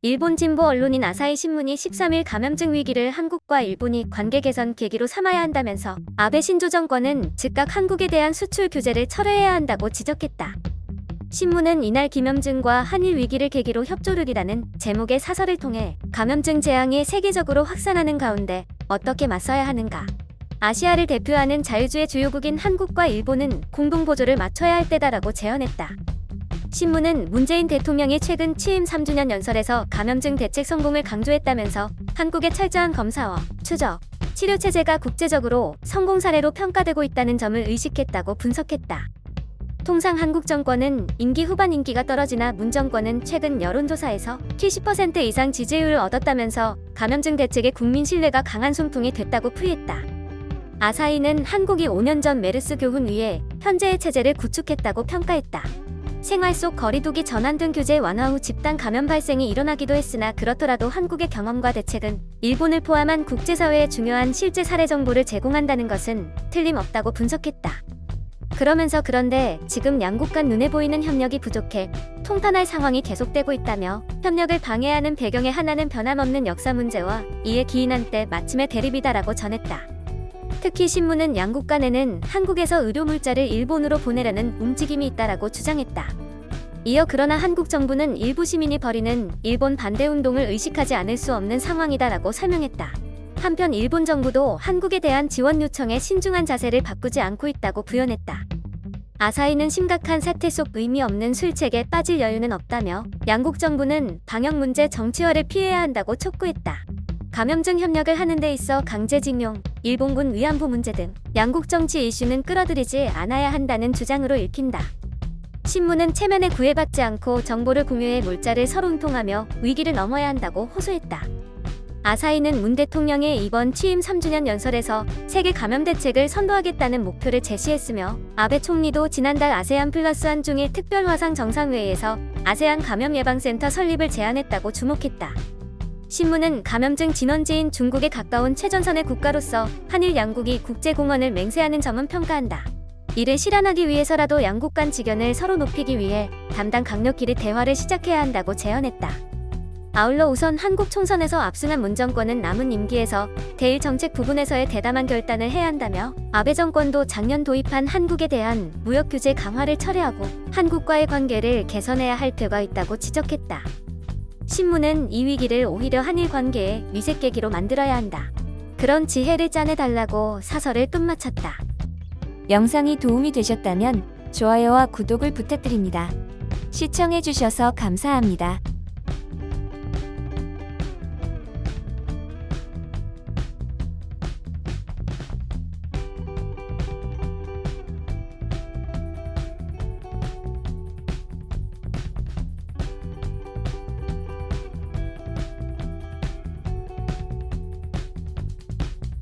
일본 진보 언론인 아사히 신문이 13일 감염증 위기를 한국과 일본이 관계 개선 계기로 삼아야 한다면서 아베 신조 정권은 즉각 한국에 대한 수출 규제를 철회해야 한다고 지적했다. 신문은 이날 감염증과 한일 위기를 계기로 협조를이라는 제목의 사설을 통해 감염증 재앙이 세계적으로 확산하는 가운데 어떻게 맞서야 하는가, 아시아를 대표하는 자유주의 주요국인 한국과 일본은 공동보조를 맞춰야 할 때다라고 제언했다. 신문은 문재인 대통령이 최근 취임 3주년 연설에서 감염증 대책 성공을 강조했다면서 한국의 철저한 검사와 추적, 치료 체제가 국제적으로 성공 사례로 평가되고 있다는 점을 의식했다고 분석했다. 통상 한국 정권은 임기 후반 인기가 떨어지나 문 정권은 최근 여론조사에서 70% 이상 지지율을 얻었다면서 감염증 대책의 국민 신뢰가 강한 손풍이 됐다고 풀이했다. 아사히는 한국이 5년 전 메르스 교훈 위에 현재의 체제를 구축했다고 평가했다. 생활 속 거리두기 전환 등 규제 완화 후 집단 감염 발생이 일어나기도 했으나 그렇더라도 한국의 경험과 대책은 일본을 포함한 국제사회에 중요한 실제 사례 정보를 제공한다는 것은 틀림없다고 분석했다. 그러면서 그런데 지금 양국 간 눈에 보이는 협력이 부족해 통탄할 상황이 계속되고 있다며 협력을 방해하는 배경의 하나는 변함없는 역사 문제와 이에 기인한 때 마침의 대립이다라고 전했다. 특히 신문은 양국 간에는 한국에서 의료 물자를 일본으로 보내려는 움직임이 있다라고 주장했다. 이어 그러나 한국 정부는 일부 시민이 벌이는 일본 반대 운동을 의식하지 않을 수 없는 상황이다라고 설명했다. 한편 일본 정부도 한국에 대한 지원 요청에 신중한 자세를 바꾸지 않고 있다고 부연했다. 아사히는 심각한 사태 속 의미 없는 술책에 빠질 여유는 없다며 양국 정부는 방역 문제 정치화를 피해야 한다고 촉구했다. 감염증 협력을 하는 데 있어 강제징용, 일본군 위안부 문제 등 양국 정치 이슈는 끌어들이지 않아야 한다는 주장으로 읽힌다. 신문은 체면에 구애받지 않고 정보를 공유해 물자를 서로 운통하며 위기를 넘어야 한다고 호소했다. 아사히는 문 대통령의 이번 취임 3주년 연설에서 세계 감염 대책을 선도하겠다는 목표를 제시했으며 아베 총리도 지난달 아세안 플러스 한중일 특별 화상 정상회의에서 아세안 감염 예방센터 설립을 제안했다고 주목했다. 신문은 감염증 진원지인 중국에 가까운 최전선의 국가로서 한일 양국이 국제공헌을 맹세하는 점은 평가한다. 이를 실현하기 위해서라도 양국 간 지견을 서로 높이기 위해 담당 강력끼리 대화를 시작해야 한다고 제언했다. 아울러 우선 한국 총선에서 압승한 문 정권은 남은 임기에서 대일 정책 부분에서의 대담한 결단을 해야 한다며 아베 정권도 작년 도입한 한국에 대한 무역 규제 강화를 철회하고 한국과의 관계를 개선해야 할 필요가 있다고 지적했다. 신문은 이 위기를 오히려 한일 관계의 위색계기로 만들어야 한다. 그런 지혜를 짜내달라고 사설을 끝마쳤다. 영상이 도움이 되셨다면 좋아요와 구독을 부탁드립니다. 시청해주셔서 감사합니다.